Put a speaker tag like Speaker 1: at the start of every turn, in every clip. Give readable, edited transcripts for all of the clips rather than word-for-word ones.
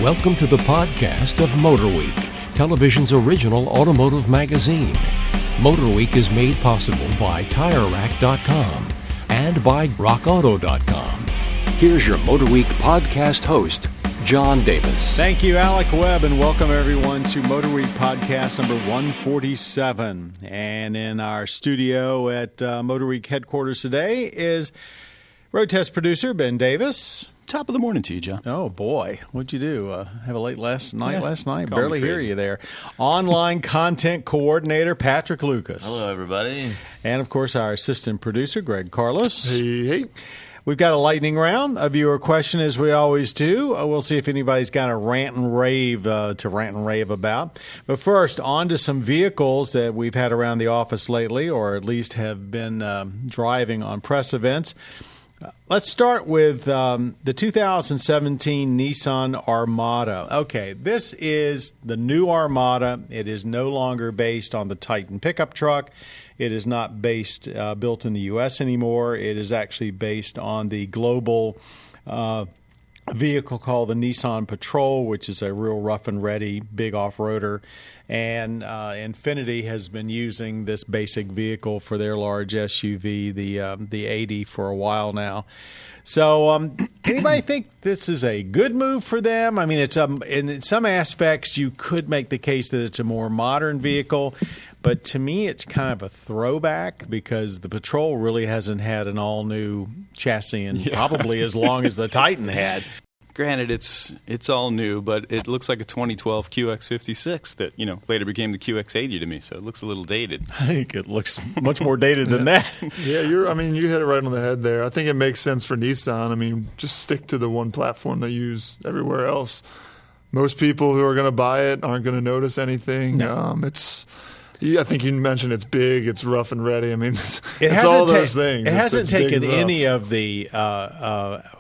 Speaker 1: Welcome to the podcast of MotorWeek, television's original automotive magazine. MotorWeek is made possible by TireRack.com and by RockAuto.com. Here's your MotorWeek podcast host, John Davis.
Speaker 2: Thank you, Alec Webb, and welcome everyone to MotorWeek podcast number 147. And in our studio at MotorWeek headquarters today is road test producer Ben Davis.
Speaker 3: Top of the morning to you, John.
Speaker 2: Oh, boy. What'd you do? Have a late last night?
Speaker 3: Call
Speaker 2: Barely hear you there. Online content coordinator, Patrick Lucas.
Speaker 4: Hello, everybody.
Speaker 2: And, of course, our assistant producer, Greg Carlos.
Speaker 5: Hey.
Speaker 2: We've got a lightning round, a viewer question, as we always do. We'll see if anybody's got a rant and rave to rant and rave about. But first, on to some vehicles that we've had around the office lately, or at least have been driving on press events. Let's start with the 2017 Nissan Armada. Okay, this is the new Armada. It is no longer based on the Titan pickup truck. It is not built in the U.S. anymore. It is actually based on the global vehicle called the Nissan Patrol, which is a real rough and ready big off-roader. And Infiniti has been using this basic vehicle for their large SUV, the 80, for a while now. So anybody think this is a good move for them? I mean, it's in some aspects you could make the case that it's a more modern vehicle. But to me, it's kind of a throwback because the Patrol really hasn't had an all-new chassis in probably as long as the Titan had.
Speaker 3: Granted, it's all new, but it looks like a 2012 QX56 that, later became the QX80 to me, so it looks a little dated.
Speaker 2: I think it looks much more dated than that.
Speaker 5: Yeah, you hit it right on the head there. I think it makes sense for Nissan. I mean, just stick to the one platform they use everywhere else. Most people who are going to buy it aren't going to notice anything.
Speaker 2: No.
Speaker 5: I think you mentioned it's big, it's rough and ready. I mean, it's all those things.
Speaker 2: It hasn't taken any of the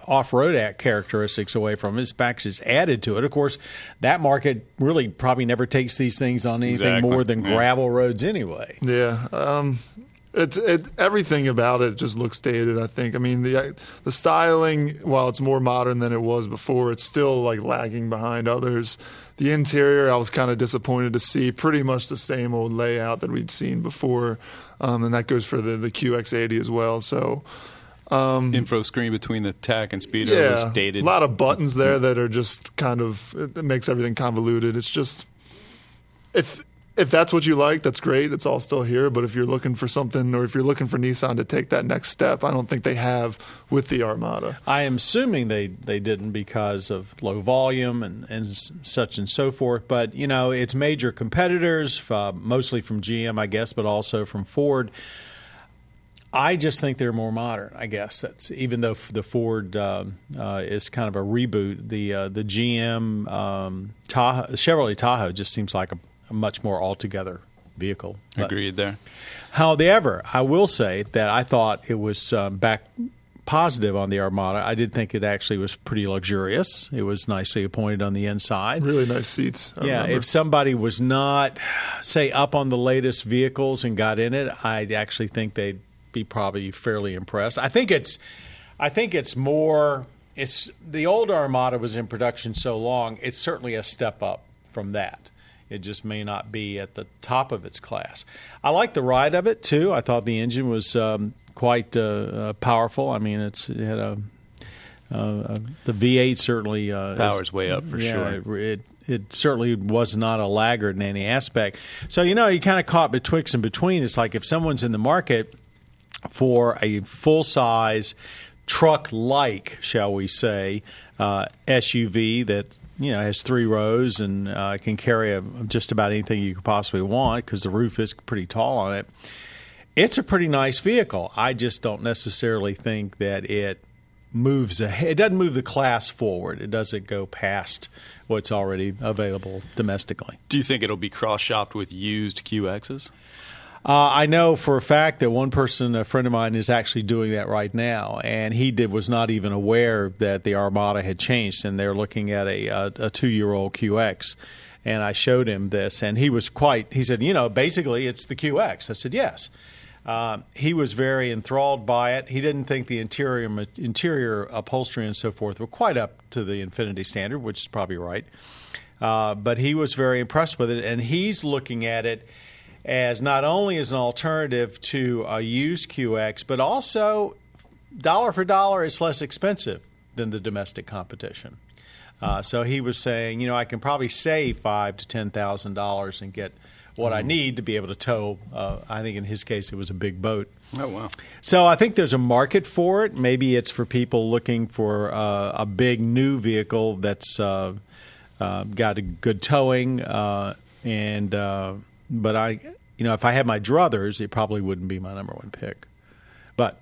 Speaker 2: off-road characteristics away from it. It's actually added to it. Of course, that market really probably never takes these things on anything more than gravel roads anyway.
Speaker 5: Yeah. Everything about it just looks dated, I think. I mean, the styling, while it's more modern than it was before, it's still like lagging behind others. The interior, I was kind of disappointed to see pretty much the same old layout that we'd seen before, and that goes for the QX80 as well. So,
Speaker 3: info screen between the TAC and speedo was dated.
Speaker 5: A lot of buttons there that are just kind of, it makes everything convoluted. It's just, if that's what you like, that's great. It's all still here. But if you're looking for something, or if you're looking for Nissan to take that next step, I don't think they have with the Armada.
Speaker 2: I am assuming they didn't because of low volume and such and so forth. But, it's major competitors, mostly from GM, I guess, but also from Ford. I just think they're more modern, I guess. That's even though the Ford is kind of a reboot, the GM Chevrolet Tahoe just seems like a much more altogether vehicle.
Speaker 3: Agreed there.
Speaker 2: However, I will say that I thought it was back positive on the Armada. I did think it actually was pretty luxurious. It was nicely appointed on the inside.
Speaker 5: Really nice seats. I remember.
Speaker 2: If somebody was not, say, up on the latest vehicles and got in it, I actually think they'd be probably fairly impressed. I think it's more. It's the old Armada was in production so long. It's certainly a step up from that. It just may not be at the top of its class. I like the ride of it, too. I thought the engine was quite powerful. I mean, it had the V8 certainly
Speaker 3: power's way up for sure.
Speaker 2: It certainly was not a laggard in any aspect. So, you kind of caught betwixt and between. It's like if someone's in the market for a full-size truck-like, shall we say, SUV that has 3 rows and can carry just about anything you could possibly want because the roof is pretty tall on it. It's a pretty nice vehicle. I just don't necessarily think that it moves ahead. It doesn't move the class forward. It doesn't go past what's already available domestically.
Speaker 3: Do you think it'll be cross-shopped with used QXs?
Speaker 2: I know for a fact that one person, a friend of mine, is actually doing that right now, and he was not even aware that the Armada had changed, and they're looking at a 2-year-old QX. And I showed him this, and he said, basically it's the QX. I said, yes. He was very enthralled by it. He didn't think the interior upholstery and so forth were quite up to the Infiniti standard, which is probably right. But he was very impressed with it, and he's looking at it as not only as an alternative to a used QX, but also dollar for dollar, it's less expensive than the domestic competition. So he was saying, I can probably save $5,000 to $10,000 and get what I need to be able to tow. I think in his case it was a big boat.
Speaker 3: Oh, wow.
Speaker 2: So I think there's a market for it. Maybe it's for people looking for a big new vehicle that's got a good towing. But if I had my druthers, it probably wouldn't be my number one pick. But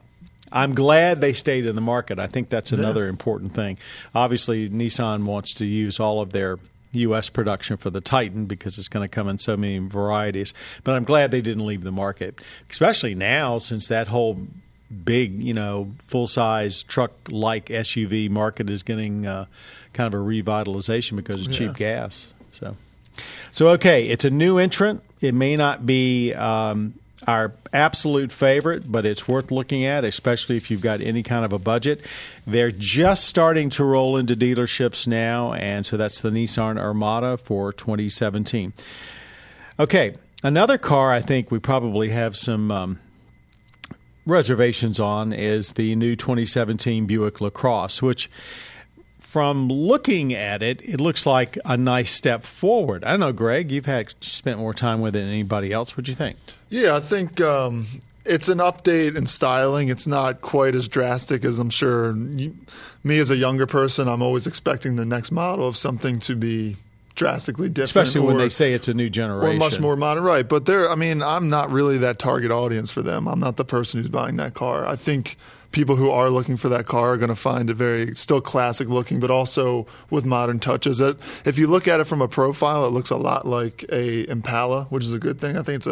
Speaker 2: I'm glad they stayed in the market. I think that's another important thing. Obviously, Nissan wants to use all of their U.S. production for the Titan because it's going to come in so many varieties. But I'm glad they didn't leave the market, especially now since that whole big, full-size truck-like SUV market is getting kind of a revitalization because of cheap gas. So okay, it's a new entrant. It may not be our absolute favorite, but it's worth looking at, especially if you've got any kind of a budget. They're just starting to roll into dealerships now, and so that's the Nissan Armada for 2017. Okay, another car I think we probably have some reservations on is the new 2017 Buick LaCrosse, which from looking at it, it looks like a nice step forward. I don't know, Greg, you've spent more time with it than anybody else. What do you think?
Speaker 5: Yeah, I think it's an update in styling. It's not quite as drastic as I'm sure me as a younger person, I'm always expecting the next model of something to be drastically different.
Speaker 2: Especially when they say it's a new generation.
Speaker 5: Or much more modern, right. But I'm not really that target audience for them. I'm not the person who's buying that car. I think people who are looking for that car are going to find it very still classic looking, but also with modern touches. If you look at it from a profile, it looks a lot like a Impala, which is a good thing. I think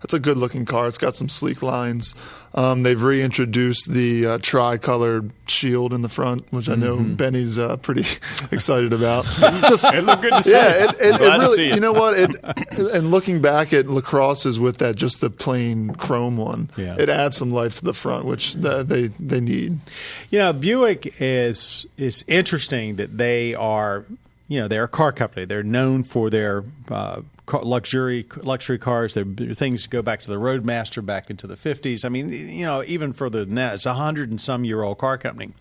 Speaker 5: it's a good looking car. It's got some sleek lines. They've reintroduced the tri-colored shield in the front, which I know Benny's pretty excited about.
Speaker 3: It looked good to see.
Speaker 5: Yeah, it really.
Speaker 3: To see it.
Speaker 5: You know what? And looking back at LaCrosse's with that just the plain chrome one, it adds some life to the front, which they need.
Speaker 2: Buick is interesting that they are. They're a car company. They're known for their luxury cars. Their things go back to the Roadmaster back into the 50s. I mean, even further than that, it's a 100-and-some-year-old car company.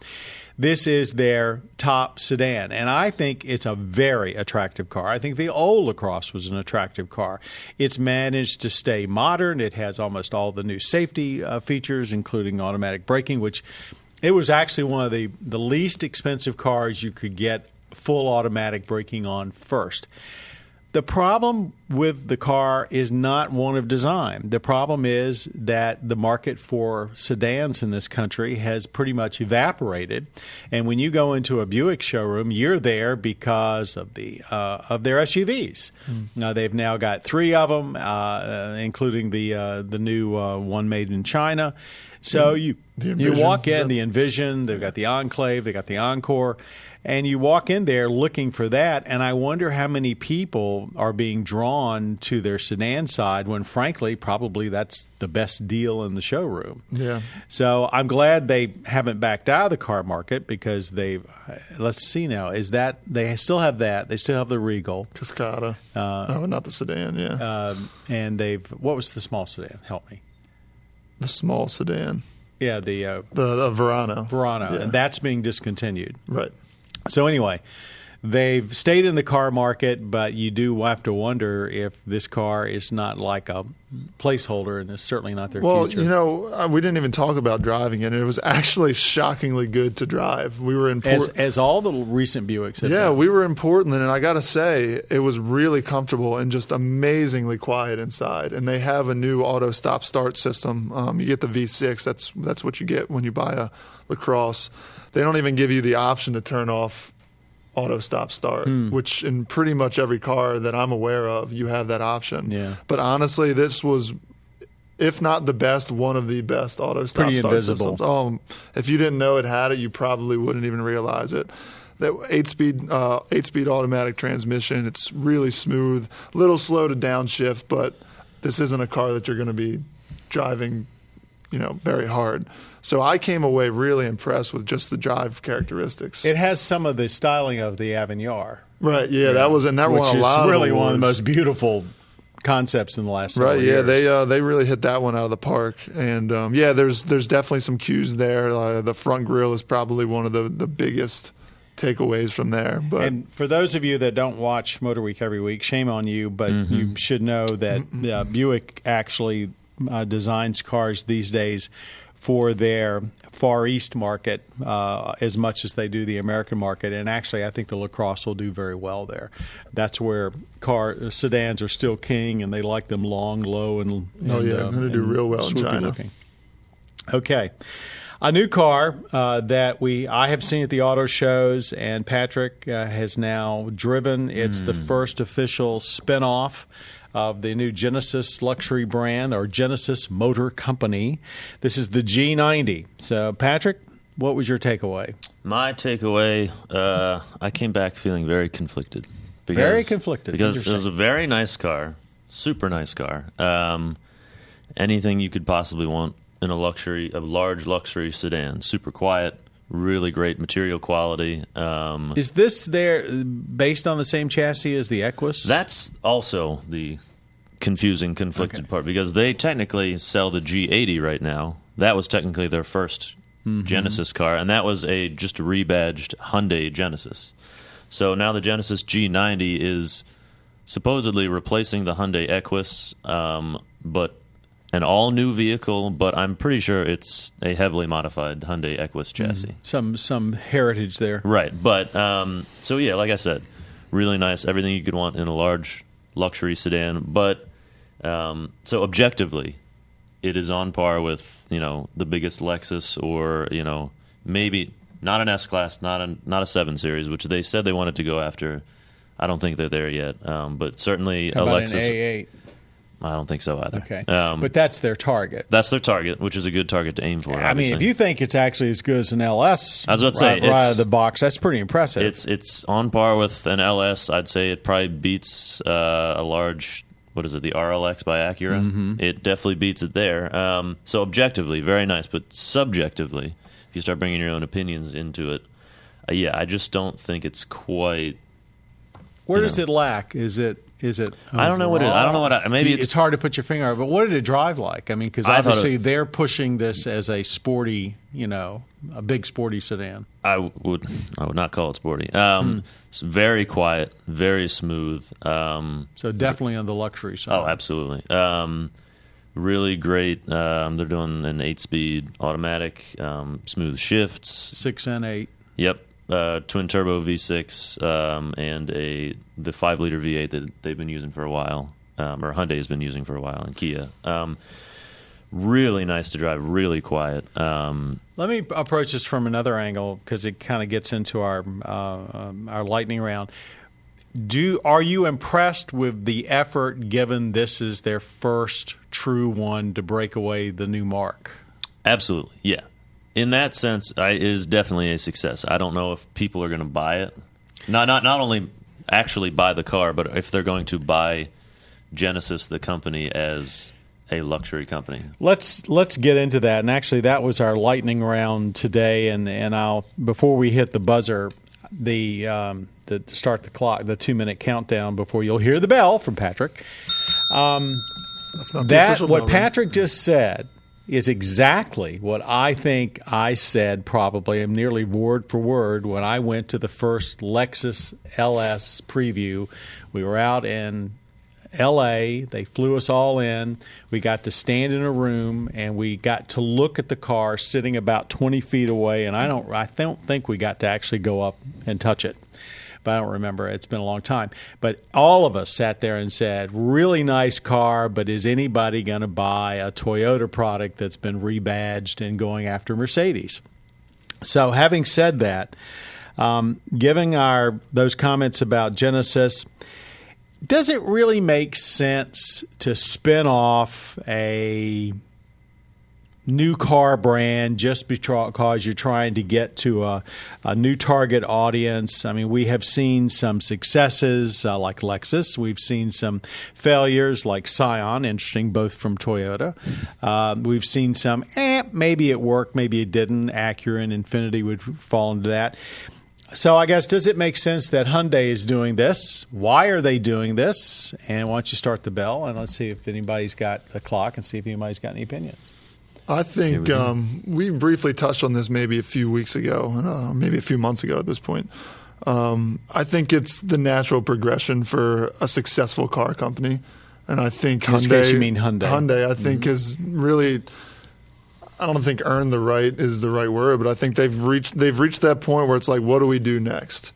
Speaker 2: This is their top sedan, and I think it's a very attractive car. I think the old LaCrosse was an attractive car. It's managed to stay modern. It has almost all the new safety features, including automatic braking, which it was actually one of the least expensive cars you could get full automatic braking on first. The problem with the car is not one of design. The problem is that the market for sedans in this country has pretty much evaporated. And when you go into a Buick showroom, you're there because of of their SUVs. They've now got 3 of them, including the new one made in China. So you walk in, the Envision, they've got the Enclave, they've got the Encore. And you walk in there looking for that, and I wonder how many people are being drawn to their sedan side when, frankly, probably that's the best deal in the showroom. Yeah. So I'm glad they haven't backed out of the car market because let's see now, they still have that. They still have the Regal.
Speaker 5: Cascada. Not the sedan, yeah.
Speaker 2: And what was the small sedan? Help me.
Speaker 5: The small sedan.
Speaker 2: Yeah, the
Speaker 5: Verano.
Speaker 2: Verano,
Speaker 5: yeah.
Speaker 2: And that's being discontinued.
Speaker 5: Right.
Speaker 2: So anyway, they've stayed in the car market, but you do have to wonder if this car is not like a placeholder, and it's certainly not their future.
Speaker 5: Well, we didn't even talk about driving it. It was actually shockingly good to drive. We were in
Speaker 2: as all the recent Buicks have been.
Speaker 5: We were in Portland, and I got to say, it was really comfortable and just amazingly quiet inside. And they have a new auto stop-start system. You get the V6. That's what you get when you buy a LaCrosse. They don't even give you the option to turn off auto stop start, which in pretty much every car that I'm aware of, you have that option. Yeah. But honestly, this was, if not the best, one of the best auto stop start systems. If you didn't know it had it, you probably wouldn't even realize it. That 8-speed automatic transmission. It's really smooth, little slow to downshift, but this isn't a car that you're going to be driving very hard. So I came away really impressed with just the drive characteristics.
Speaker 2: It has some of the styling of the Avignard.
Speaker 5: Right, yeah, that won a lot of
Speaker 2: Which is really one of the
Speaker 5: awards.
Speaker 2: most beautiful concepts in the last several
Speaker 5: Right,
Speaker 2: years.
Speaker 5: yeah, they really hit that one out of the park, and there's definitely some cues there. The front grille is probably one of the biggest takeaways from there. But
Speaker 2: And for those of you that don't watch MotorWeek every week, shame on you, but you should know that Buick actually designs cars these days for their Far East market as much as they do the American market. And actually, I think the LaCrosse will do very well there. That's where sedans are still king, and they like them long, low, and
Speaker 5: going to do real well in
Speaker 2: swoopy
Speaker 5: China.
Speaker 2: looking. Okay. A new car that I have seen at the auto shows, and Patrick has now driven. It's the first official spinoff of the new Genesis luxury brand, or Genesis Motor Company. This is the G90. So, Patrick, what was your takeaway?
Speaker 4: My takeaway, I came back feeling very conflicted.
Speaker 2: Very conflicted.
Speaker 4: Because it was a very nice car, super nice car. Anything you could possibly want in a large luxury sedan. Super quiet, really great material quality.
Speaker 2: Is this based on the same chassis as the Equus?
Speaker 4: That's also the conflicted part, because they technically sell the G80 right now. That was technically their first Genesis car, and that was just a rebadged Hyundai Genesis. So now the Genesis G90 is supposedly replacing the Hyundai Equus, but an all-new vehicle, but I'm pretty sure it's a heavily modified Hyundai Equus chassis.
Speaker 2: Some heritage there.
Speaker 4: Right, but so yeah, like I said, really nice, everything you could want in a large luxury sedan. But so objectively, it is on par with the biggest Lexus, or maybe not an S-Class, not a 7 Series, which they said they wanted to go after. I don't think they're there yet, but certainly
Speaker 2: How
Speaker 4: a
Speaker 2: about
Speaker 4: Lexus.
Speaker 2: an A8?
Speaker 4: I don't think so either.
Speaker 2: Okay, but that's their target.
Speaker 4: That's their target, which is a good target to aim for.
Speaker 2: I mean, if you think it's actually as good as an LS,
Speaker 4: I was about to say,
Speaker 2: right out of the box, that's pretty impressive.
Speaker 4: It's on par with an LS. I'd say it probably beats a large, the RLX by Acura. It definitely beats it there. So objectively, very nice, but subjectively, if you start bringing your own opinions into it, I just don't think it's quite.
Speaker 2: Where does it lack? Is it?
Speaker 4: I don't know what it. I don't know what. Maybe
Speaker 2: it's hard to put your finger on it. But what did it drive like? I mean, because obviously they're pushing this as a sporty, a big sporty sedan.
Speaker 4: I would not call it sporty. It's very quiet, very smooth.
Speaker 2: So definitely on the luxury side.
Speaker 4: Oh, absolutely. Really great. They're doing an 8-speed automatic, smooth shifts.
Speaker 2: 6 and 8.
Speaker 4: Yep. Twin turbo V6 and the 5-liter V8 that they've been using for a while, or Hyundai has been using for a while, and Kia. Really nice to drive, really quiet.
Speaker 2: Let me approach this from another angle, because it kind of gets into our lightning round. Are you impressed with the effort, given this is their first true one to break away the new mark?
Speaker 4: Absolutely, yeah. In that sense, it is definitely a success. I don't know if people are going to buy it. Not only actually buy the car, but if they're going to buy Genesis, the company, as a luxury company.
Speaker 2: Let's get into that. And actually, that was our lightning round today. And before we hit the buzzer, to start the clock, the 2-minute countdown before you'll hear the bell from Patrick.
Speaker 5: That's not the official
Speaker 2: what
Speaker 5: number.
Speaker 2: Patrick just said is exactly what I think I said, probably, and nearly word for word, when I went to the first Lexus LS preview. We were out in L.A. They flew us all in. We got to stand in a room, and we got to look at the car sitting about 20 feet away, and I don't think we got to actually go up and touch it. But I don't remember. It's been a long time. But all of us sat there and said, really nice car, but is anybody going to buy a Toyota product that's been rebadged and going after Mercedes? So having said that, giving those comments about Genesis, does it really make sense to spin off a new car brand just because you're trying to get to a new target audience. I mean, we have seen some successes like Lexus. We've seen some failures like Scion, interesting, both from Toyota. We've seen some, maybe it worked, maybe it didn't. Acura and Infiniti would fall into that. So I guess, does it make sense that Hyundai is doing this? Why are they doing this? And why don't you start the bell, and let's see if anybody's got a clock and see if anybody's got any opinions.
Speaker 5: I think we briefly touched on this maybe a few weeks ago, maybe a few months ago at this point. I think it's the natural progression for a successful car company. And I think Hyundai.
Speaker 2: In case you mean Hyundai.
Speaker 5: Hyundai, I think, has really, I don't think earned the right is the right word, but I think they've reached that point where it's like, what do we do next?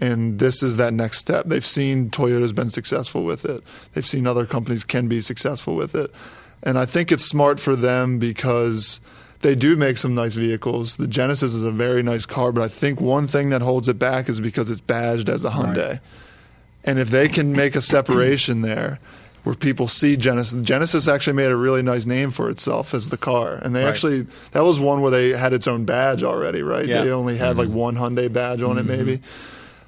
Speaker 5: And this is that next step. They've seen Toyota's been successful with it. They've seen other companies can be successful with it. And I think it's smart for them because they do make some nice vehicles. The Genesis is a very nice car, but I think one thing that holds it back is because it's badged as a Hyundai. Right. And if they can make a separation there where people see Genesis actually made a really nice name for itself as the car. And they actually, that was one where they had its own badge already, right? Yeah. They only had like one Hyundai badge on it maybe.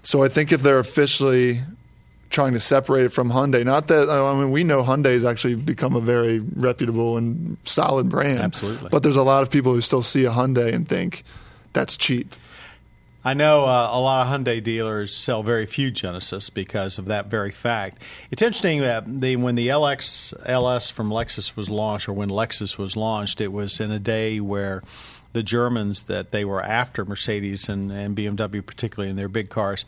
Speaker 5: So I think if they're officially trying to separate it from Hyundai, not that, I mean, we know Hyundai's actually become a very reputable and solid brand.
Speaker 2: Absolutely.
Speaker 5: But there's a lot of people who still see a Hyundai and think that's cheap.
Speaker 2: I know a lot of Hyundai dealers sell very few Genesis because of that very fact. It's interesting that when the LS from Lexus was launched, or when Lexus was launched, it was in a day where the Germans that they were after, Mercedes and BMW particularly in their big cars,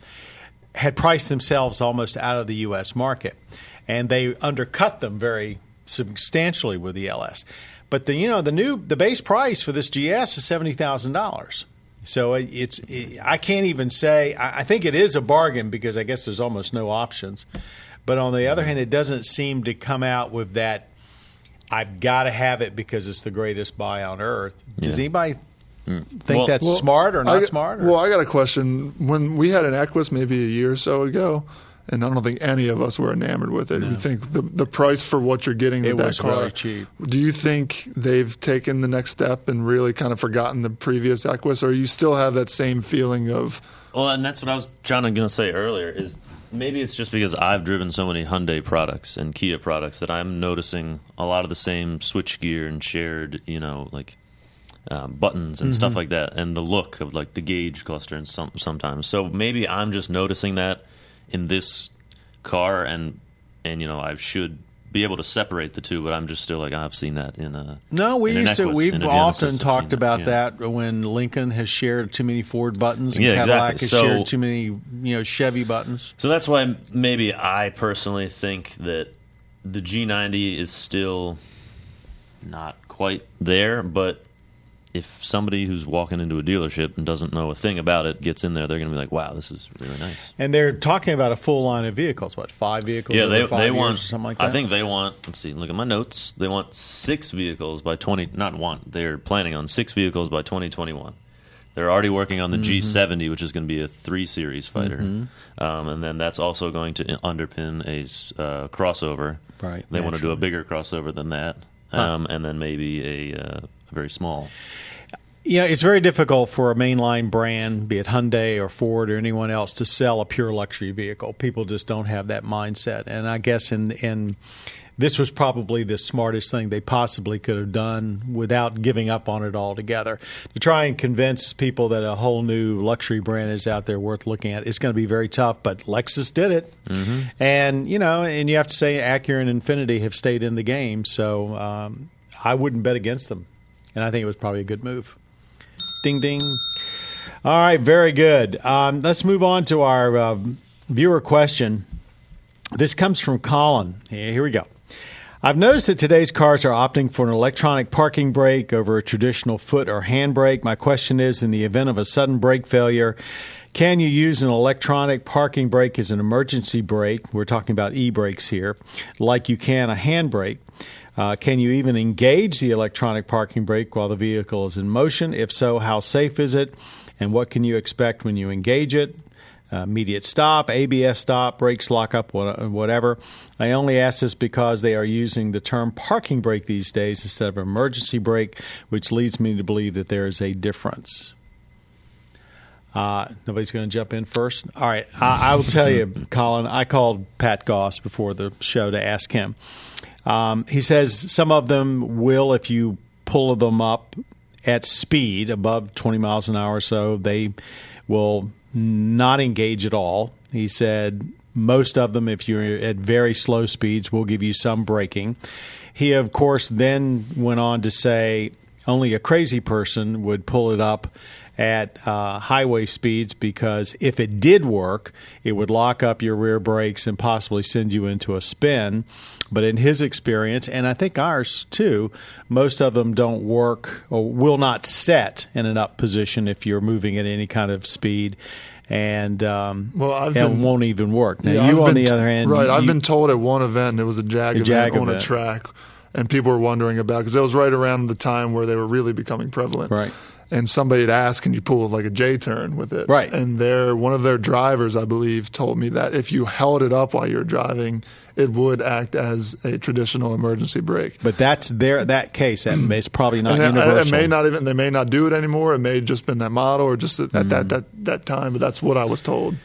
Speaker 2: had priced themselves almost out of the U.S. market. And they undercut them very substantially with the LS. But the base price for this GS is $70,000. So I can't even say – I think it is a bargain because I guess there's almost no options. But on the other hand, it doesn't seem to come out with that I've got to have it because it's the greatest buy on earth. Does anybody think that's smart or not smart?
Speaker 5: Well, I got a question. When we had an Equus maybe a year or so ago, and I don't think any of us were enamored with it. No. We think the price for what you're getting with that car.
Speaker 2: It was really cheap.
Speaker 5: Do you think they've taken the next step and really kind of forgotten the previous Equus, or you still have that same feeling of?
Speaker 4: Well, and that's what I was going to say earlier is maybe it's just because I've driven so many Hyundai products and Kia products that I'm noticing a lot of the same switchgear and shared, buttons and stuff like that, and the look of like the gauge cluster and sometimes. So maybe I'm just noticing that in this car, and I should be able to separate the two, but I'm just still like, I've seen that in a
Speaker 2: we've often talked about that when Lincoln has shared too many Ford buttons and Cadillac has shared too many Chevy buttons.
Speaker 4: So that's why maybe I personally think that the G90 is still not quite there, but if somebody who's walking into a dealership and doesn't know a thing about it gets in there, they're going to be like, wow, this is really nice.
Speaker 2: And they're talking about a full line of vehicles, 5 vehicles over 5 years or something like that?
Speaker 4: I think they want, let's see, look at my notes. They want 6 vehicles by not one. They're planning on 6 vehicles by 2021. They're already working on the G70, which is going to be a 3 Series fighter. And then that's also going to underpin a crossover.
Speaker 2: Right.
Speaker 4: They want to do a bigger crossover than that. And then maybe a very small.
Speaker 2: Yeah, it's very difficult for a mainline brand, be it Hyundai or Ford or anyone else, to sell a pure luxury vehicle. People just don't have that mindset. And I guess in this was probably the smartest thing they possibly could have done without giving up on it altogether. To try and convince people that a whole new luxury brand is out there worth looking at, it's going to be very tough. But Lexus did it. And, and you have to say Acura and Infiniti have stayed in the game. So I wouldn't bet against them. And I think it was probably a good move. Ding, ding. All right, very good. Let's move on to our viewer question. This comes from Colin. Here we go. I've noticed that today's cars are opting for an electronic parking brake over a traditional foot or hand brake. My question is, in the event of a sudden brake failure, can you use an electronic parking brake as an emergency brake? We're talking about e-brakes here, like you can a hand brake. Can you even engage the electronic parking brake while the vehicle is in motion? If so, how safe is it? And what can you expect when you engage it? immediate stop, ABS stop, brakes lock up, whatever. I only ask this because they are using the term parking brake these days instead of emergency brake, which leads me to believe that there is a difference. Nobody's going to jump in first? All right. I will tell you, Colin, I called Pat Goss before the show to ask him. He says some of them will, if you pull them up at speed above 20 miles an hour or so, they will not engage at all. He said most of them, if you're at very slow speeds, will give you some braking. He, of course, then went on to say only a crazy person would pull it up at highway speeds, because if it did work, it would lock up your rear brakes and possibly send you into a spin. But in his experience, and I think ours too, most of them don't work or will not set in an up position if you're moving at any kind of speed, and won't even work. Now, on the other hand,
Speaker 5: right? I've been told at one event, it was a Jag event on a track, and people were wondering about, because it was right around the time where they were really becoming prevalent,
Speaker 2: right?
Speaker 5: And somebody had asked, can you pull like a J-turn with it?
Speaker 2: Right.
Speaker 5: And one of their drivers, I believe, told me that if you held it up while you're driving, it would act as a traditional emergency brake.
Speaker 2: But that's that case. That is probably not universal.
Speaker 5: They may not do it anymore. It may have just been that model or just at that time, but that's what I was told.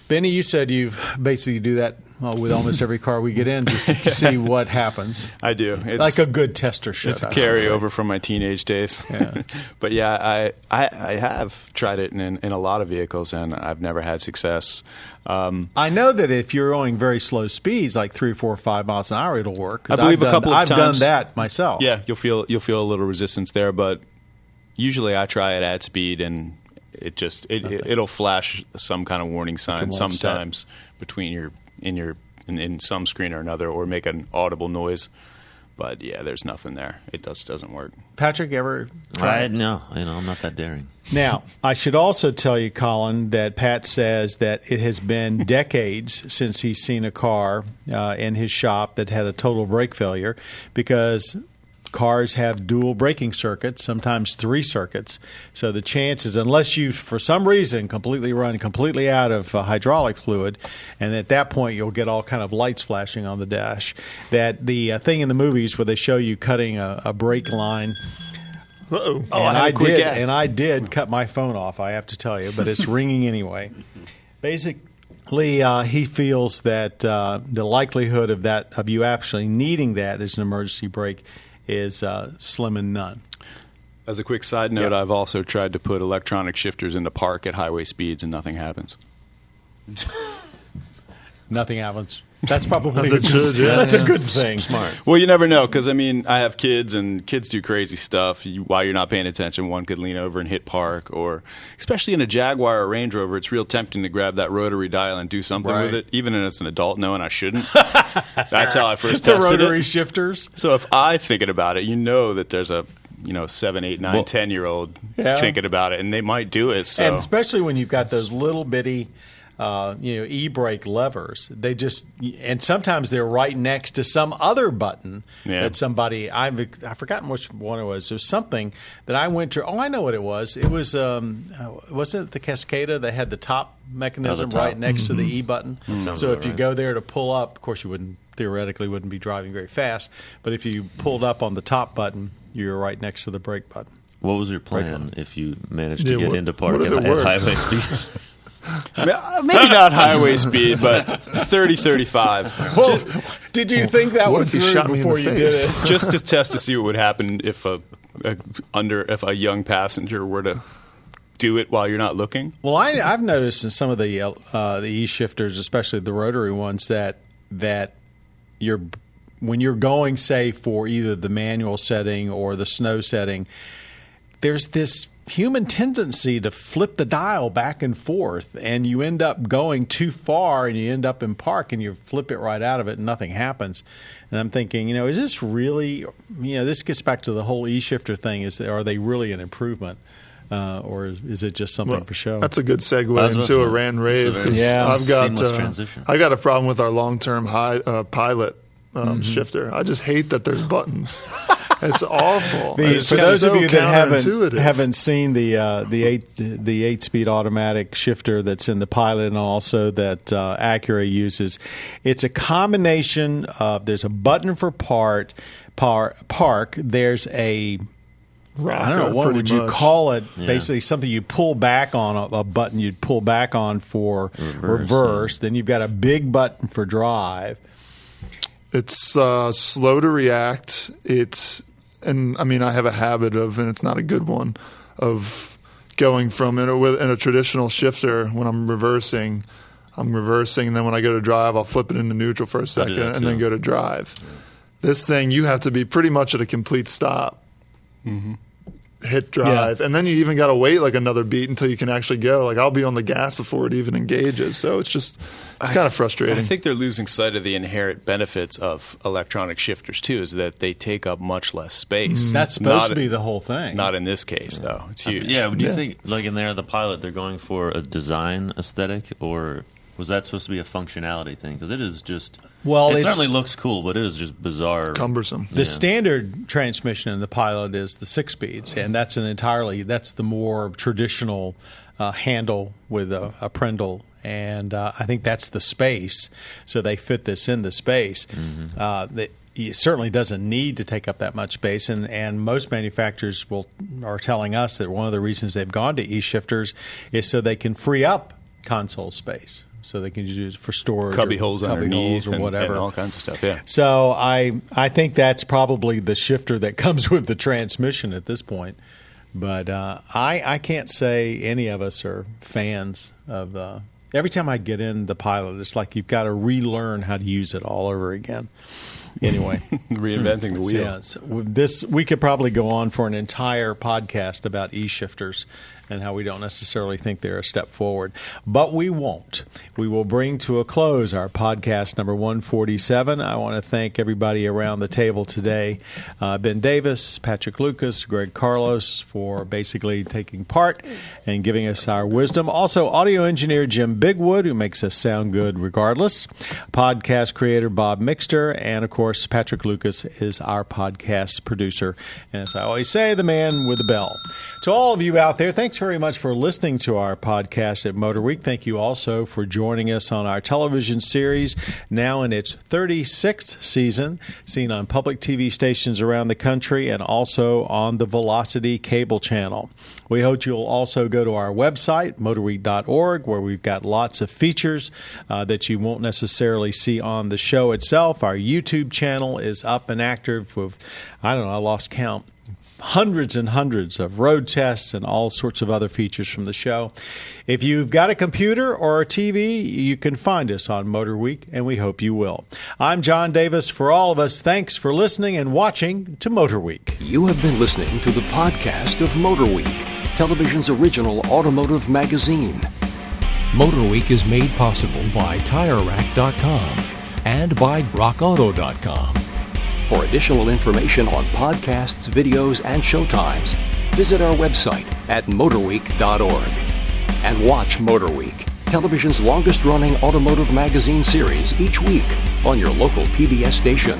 Speaker 2: Benny, you said you basically do that with almost every car we get in, just to see what happens.
Speaker 3: I do. It's
Speaker 2: like a good tester should.
Speaker 3: It's a carryover from my teenage days.
Speaker 2: Yeah.
Speaker 3: But yeah, I have tried it in a lot of vehicles, and I've never had success.
Speaker 2: I know that if you're going very slow speeds, like 3, 4, 5 miles an hour, it'll work.
Speaker 3: I believe a couple of times.
Speaker 2: I've done that myself.
Speaker 3: Yeah, you'll feel a little resistance there, but usually I try it at speed, and it'll flash some kind of warning sign sometimes between in some screen or another, or make an audible noise. But yeah, there's nothing there. It doesn't work.
Speaker 2: Patrick, ever tried?
Speaker 4: No, I'm not that daring.
Speaker 2: Now, I should also tell you, Colin, that Pat says that it has been decades since he's seen a car in his shop that had a total brake failure, because cars have dual braking circuits, sometimes 3 circuits. So the chances, unless you, for some reason, run completely out of hydraulic fluid, and at that point you'll get all kind of lights flashing on the dash, that the thing in the movies where they show you cutting a brake line.
Speaker 5: Uh-oh.
Speaker 2: And I did cut my phone off, I have to tell you, but it's ringing anyway. Basically, he feels that the likelihood of you actually needing that as an emergency brake is slim and none.
Speaker 3: As a quick side note, I've also tried to put electronic shifters into park at highway speeds, and nothing happens.
Speaker 2: Nothing happens. That's probably
Speaker 5: that's
Speaker 2: a good thing.
Speaker 4: Smart.
Speaker 3: Well, you never know, because I have kids, and kids do crazy stuff. While you're not paying attention, one could lean over and hit park, or especially in a Jaguar or Range Rover, it's real tempting to grab that rotary dial and do something with it, even as an adult, knowing I shouldn't. That's how I first tested
Speaker 2: the rotary
Speaker 3: it.
Speaker 2: shifters.
Speaker 3: So if I thinking about it, that there's a 7, 8, 9, 10-year-old thinking about it, and they might do it. So.
Speaker 2: And especially when you've got those little bitty e-brake levers, and sometimes they're right next to some other button that somebody, I've forgotten which one it was. There was something that I went to. Oh, I know what it was. It was wasn't it the Cascada that had the top mechanism right next to the E button? So if you go there to pull up, of course you theoretically wouldn't be driving very fast, but if you pulled up on the top button, you're right next to the brake button.
Speaker 4: What was your plan if you managed to get into park at highway speed?
Speaker 3: Maybe not highway speed, but 30, 35.
Speaker 2: Well, did you think that
Speaker 5: what
Speaker 2: one
Speaker 5: if you
Speaker 2: through
Speaker 5: shot me in
Speaker 2: before
Speaker 5: the
Speaker 2: you
Speaker 5: face?
Speaker 2: did it?
Speaker 3: Just to test to see what would happen if a young passenger were to do it while you're not looking.
Speaker 2: Well, I've noticed in some of the e-shifters, especially the rotary ones, that when you're going, say, for either the manual setting or the snow setting, there's this human tendency to flip the dial back and forth, and you end up going too far, and you end up in park, and you flip it right out of it, and nothing happens. And I'm thinking, is this really, this gets back to the whole e-shifter thing. Are they really an improvement? Or is it just something for show?
Speaker 5: That's a good segue into a rant rave. I got a problem with our long-term pilot shifter. I just hate that there's buttons. It's awful.
Speaker 2: For those of you that haven't seen the 8-speed automatic shifter that's in the Pilot and also that Acura uses, it's a combination of, there's a button for park. There's a rocker, I don't know, what would you call it? Yeah. Basically something you pull back on, a button you'd pull back on for reverse. Yeah. Then you've got a big button for drive.
Speaker 5: It's slow to react. I have a habit of, and it's not a good one, of going from in a traditional shifter when I'm reversing, and then when I go to drive, I'll flip it into neutral for a second and then go to drive. Yeah. This thing, you have to be pretty much at a complete stop. Mm-hmm. Hit drive, and then you even got to wait like another beat until you can actually go. Like I'll be on the gas before it even engages, so it's kind of frustrating.
Speaker 3: I think they're losing sight of the inherent benefits of electronic shifters too, is that they take up much less space.
Speaker 2: That's supposed to be the whole thing.
Speaker 3: Not in this case, though. It's huge.
Speaker 4: Do you think, like in there, the Pilot, they're going for a design aesthetic, or was that supposed to be a functionality thing? Because it is just, it certainly looks cool, but it is just bizarre.
Speaker 5: Cumbersome.
Speaker 2: The standard transmission in the Pilot is the 6-speeds, and that's that's the more traditional handle with a Prendle, and I think that's the space, so they fit this in the space. Mm-hmm. It certainly doesn't need to take up that much space, and most manufacturers are telling us that one of the reasons they've gone to e-shifters is so they can free up console space. So they can use it for storage,
Speaker 3: cubby holes underneath,
Speaker 2: or whatever,
Speaker 3: and all kinds of stuff. Yeah.
Speaker 2: So I think that's probably the shifter that comes with the transmission at this point. But I can't say any of us are fans of. Every time I get in the Pilot, it's like you've got to relearn how to use it all over again. Anyway,
Speaker 3: reinventing the wheel.
Speaker 2: Yeah, so we could probably go on for an entire podcast about e-shifters and how we don't necessarily think they're a step forward. But we won't. We will bring to a close our podcast number 147. I want to thank everybody around the table today. Ben Davis, Patrick Lucas, Greg Carlos for basically taking part and giving us our wisdom. Also, audio engineer Jim Bigwood, who makes us sound good regardless. Podcast creator Bob Mixter. And, of course, Patrick Lucas is our podcast producer. And as I always say, the man with the bell. To all of you out there, thanks very much for listening to our podcast at MotorWeek. Thank you also for joining us on our television series, now in its 36th season, seen on public TV stations around the country and also on the Velocity cable channel. We hope you'll also go to our website, MotorWeek.org, where we've got lots of features that you won't necessarily see on the show itself. Our YouTube channel is up and active with, I lost count, hundreds and hundreds of road tests and all sorts of other features from the show. If you've got a computer or a TV, you can find us on MotorWeek, and we hope you will. I'm John Davis. For all of us, thanks for listening and watching to MotorWeek.
Speaker 1: You have been listening to the podcast of MotorWeek, television's original automotive magazine. MotorWeek is made possible by TireRack.com and by RockAuto.com. For additional information on podcasts, videos, and showtimes, visit our website at MotorWeek.org. And watch MotorWeek, television's longest-running automotive magazine series each week on your local PBS station.